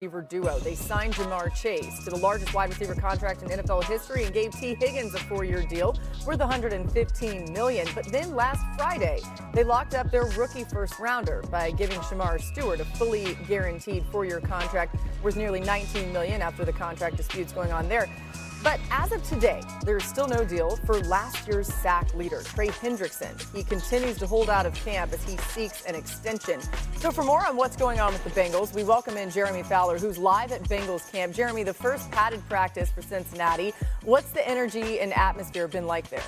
receiver duo. They signed Jamar Chase to the largest wide receiver contract in NFL history and gave T. Higgins a 4-year deal worth $115 million. But then last Friday, they locked up their rookie first-rounder by giving Shamar Stewart a fully guaranteed 4-year contract worth nearly $19 million after the contract disputes going on there. But as of today, there's still no deal for last year's sack leader, Trey Hendrickson. He continues to hold out of camp as he seeks an extension. So for more on what's going on with the Bengals, we welcome in Jeremy Fowler, who's live at Bengals camp. Jeremy, the first padded practice for Cincinnati. What's the energy and atmosphere been like there?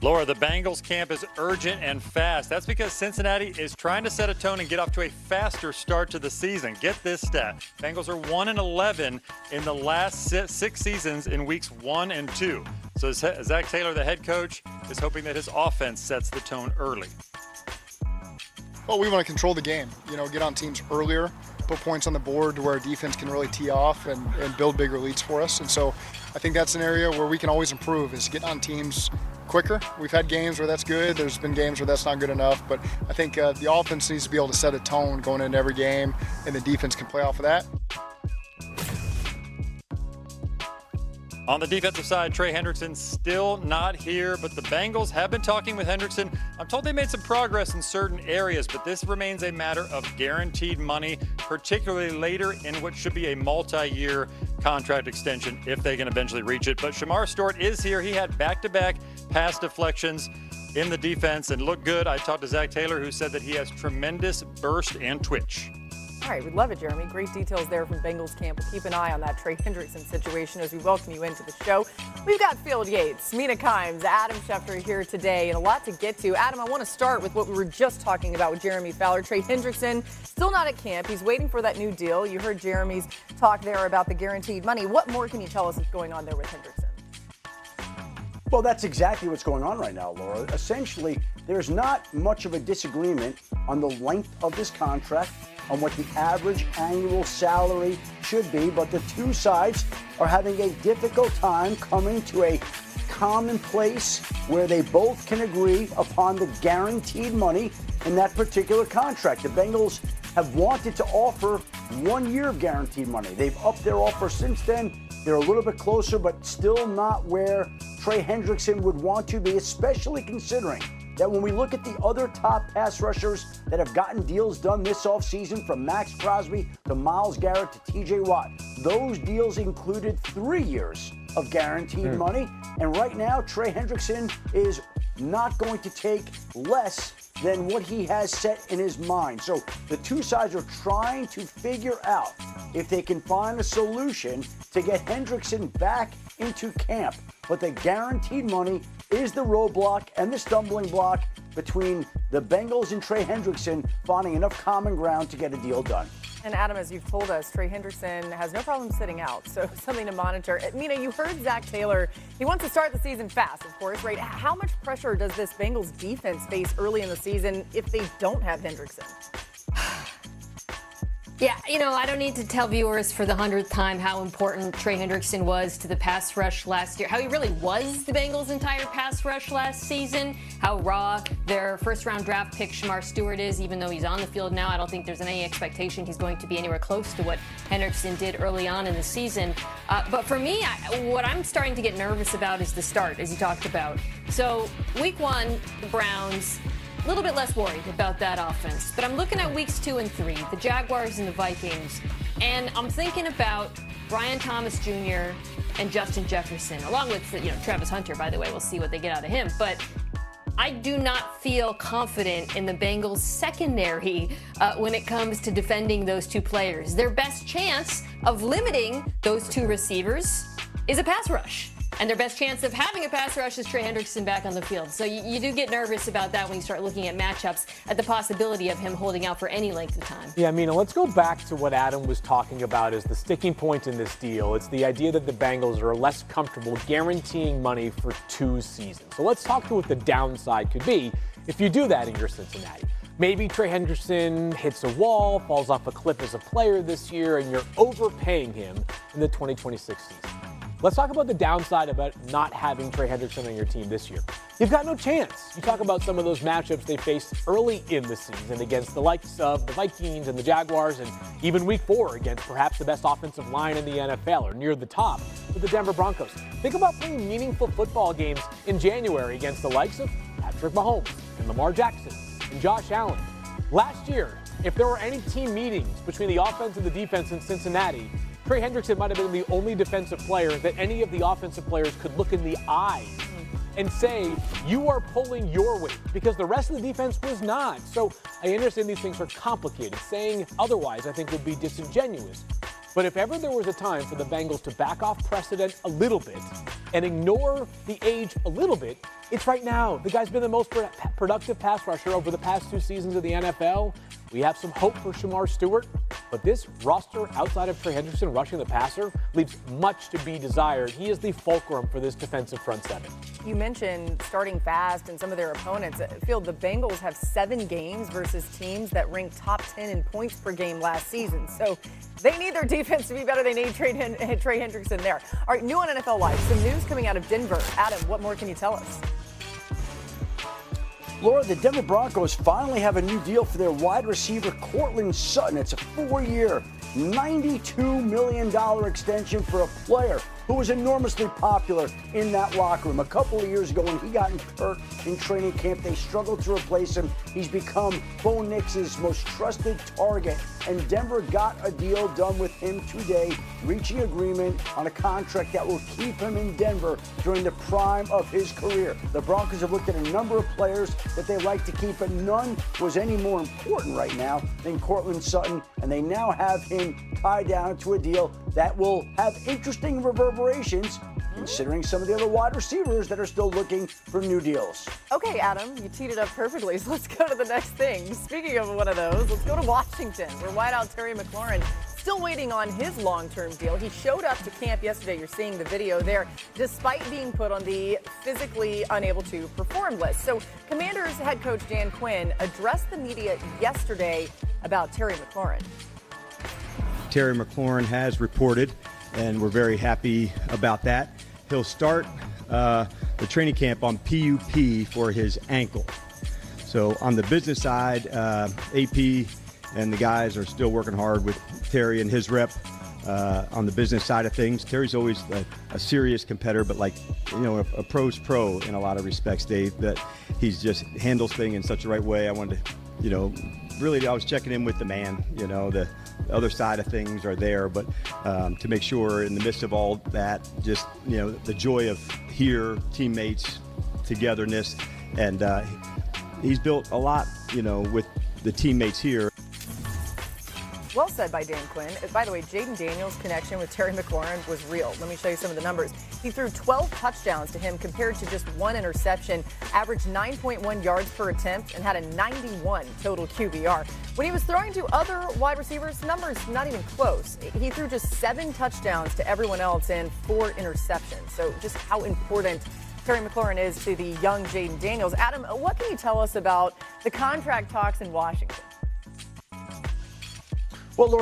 Laura, the Bengals camp is urgent and fast. That's because Cincinnati is trying to set a tone and get off to a faster start to the season. Get this stat. Bengals are 1-11 in the last 6 seasons in weeks 1 and 2. So Zach Taylor, the head coach, is hoping that his offense sets the tone early. Well, we want to control the game, get on teams earlier, put points on the board to where our defense can really tee off and build bigger leads for us. And so I think that's an area where we can always improve, is get on teams quicker. We've had games where that's good. There's been games where that's not good enough. But I think the offense needs to be able to set a tone going into every game, and the defense can play off of that. On the defensive side, Trey Hendrickson still not here, but the Bengals have been talking with Hendrickson. I'm told they made some progress in certain areas, but this remains a matter of guaranteed money, particularly later in what should be a multi-year contract extension if they can eventually reach it. But Shamar Stewart is here. He had back-to-back pass deflections in the defense and looked good. I talked to Zach Taylor, who said that he has tremendous burst and twitch. All right, we love it, Jeremy. Great details there from Bengals camp. We'll keep an eye on that Trey Hendrickson situation as we welcome you into the show. We've got Field Yates, Mina Kimes, Adam Schefter here today, and a lot to get to. Adam, I want to start with what we were just talking about with Jeremy Fowler. Trey Hendrickson still not at camp. He's waiting for that new deal. You heard Jeremy's talk there about the guaranteed money. What more can you tell us is going on there with Hendrickson? Well, that's exactly what's going on right now, Laura. Essentially, there's not much of a disagreement on the length of this contract, on what the average annual salary should be, but the two sides are having a difficult time coming to a common place where they both can agree upon the guaranteed money in that particular contract. The Bengals have wanted to offer 1 year of guaranteed money. They've upped their offer since then. They're a little bit closer, but still not where Trey Hendrickson would want to be, especially considering that when we look at the other top pass rushers that have gotten deals done this offseason, from Max Crosby to Myles Garrett to TJ Watt, those deals included 3 years of guaranteed money. And right now, Trey Hendrickson is not going to take less than what he has set in his mind. So the two sides are trying to figure out if they can find a solution to get Hendrickson back into camp. But the guaranteed money is the roadblock and the stumbling block between the Bengals and Trey Hendrickson finding enough common ground to get a deal done. And Adam, as you've told us, Trey Hendrickson has no problem sitting out, so something to monitor. Mina, you heard Zach Taylor. He wants to start the season fast, of course, right? How much pressure does this Bengals defense face early in the season if they don't have Hendrickson? Yeah, I don't need to tell viewers for the 100th time how important Trey Hendrickson was to the pass rush last year, how he really was the Bengals' entire pass rush last season, how raw their first-round draft pick Shamar Stewart is. Even though he's on the field now, I don't think there's any expectation he's going to be anywhere close to what Hendrickson did early on in the season. But for me, what I'm starting to get nervous about is the start, as you talked about. So week 1, the Browns, a little bit less worried about that offense. But I'm looking at weeks 2 and 3, the Jaguars and the Vikings, and I'm thinking about Brian Thomas Jr. and Justin Jefferson, along with Travis Hunter, by the way. We'll see what they get out of him. But I do not feel confident in the Bengals' secondary when it comes to defending those two players. Their best chance of limiting those two receivers is a pass rush. And their best chance of having a pass rush is Trey Hendrickson back on the field. So you do get nervous about that when you start looking at matchups, at the possibility of him holding out for any length of time. Yeah, Mina, let's go back to what Adam was talking about as the sticking point in this deal. It's the idea that the Bengals are less comfortable guaranteeing money for 2 seasons. So let's talk to what the downside could be if you do that in your Cincinnati. Maybe Trey Hendrickson hits a wall, falls off a cliff as a player this year, and you're overpaying him in the 2026 season. Let's talk about the downside about not having Trey Hendrickson on your team this year. You've got no chance. You talk about some of those matchups they faced early in the season against the likes of the Vikings and the Jaguars, and even week 4 against perhaps the best offensive line in the NFL or near the top with the Denver Broncos. Think about playing meaningful football games in January against the likes of Patrick Mahomes and Lamar Jackson and Josh Allen. Last year, if there were any team meetings between the offense and the defense in Cincinnati, Trey Hendrickson might have been the only defensive player that any of the offensive players could look in the eyes and say, you are pulling your weight, because the rest of the defense was not. So I understand these things are complicated. Saying otherwise, I think, would be disingenuous. But if ever there was a time for the Bengals to back off precedent a little bit and ignore the age a little bit, it's right now. The guy's been the most productive pass rusher over the past 2 seasons of the NFL. We have some hope for Shamar Stewart, but this roster outside of Trey Hendrickson rushing the passer leaves much to be desired. He is the fulcrum for this defensive front seven. You mentioned starting fast and some of their opponents. I feel the Bengals have 7 games versus teams that ranked top 10 in points per game last season. So they need their defense to be better. They need Trey Hendrickson there. All right, new on NFL Live, some news coming out of Denver. Adam, what more can you tell us? Laura, the Denver Broncos finally have a new deal for their wide receiver, Courtland Sutton. It's a 4-year, $92 million extension for a player who was enormously popular in that locker room. A couple of years ago when he got hurt in training camp, they struggled to replace him. He's become Bo Nix's most trusted target, and Denver got a deal done with him today, reaching agreement on a contract that will keep him in Denver during the prime of his career. The Broncos have looked at a number of players that they like to keep, but none was any more important right now than Courtland Sutton, and they now have him tied down to a deal that will have interesting reverberations, considering some of the other wide receivers that are still looking for new deals. Okay, Adam, you teed it up perfectly, so let's go to the next thing. Speaking of one of those, let's go to Washington, where wideout Terry McLaurin still waiting on his long-term deal. He showed up to camp yesterday. You're seeing the video there, despite being put on the physically unable to perform list. So Commanders head coach Dan Quinn addressed the media yesterday about Terry McLaurin. Terry McLaurin has reported, and we're very happy about that. He'll start the training camp on PUP for his ankle. So on the business side, AP and the guys are still working hard with Terry and his rep on the business side of things. Terry's always a serious competitor, but a pro's pro in a lot of respects, Dave, that he's just handles things in such a right way. I wanted to, really, I was checking in with the man, the other side of things are there, but to make sure in the midst of all that, just, the joy of here, teammates, togetherness, and he's built a lot, with the teammates here. Well said by Dan Quinn. By the way, Jaden Daniels' connection with Terry McLaurin was real. Let me show you some of the numbers. He threw 12 touchdowns to him compared to just 1 interception, averaged 9.1 yards per attempt, and had a 91 total QBR. When he was throwing to other wide receivers, numbers not even close. He threw just 7 touchdowns to everyone else and 4 interceptions. So just how important Terry McLaurin is to the young Jaden Daniels. Adam, what can you tell us about the contract talks in Washington? Well, Laura,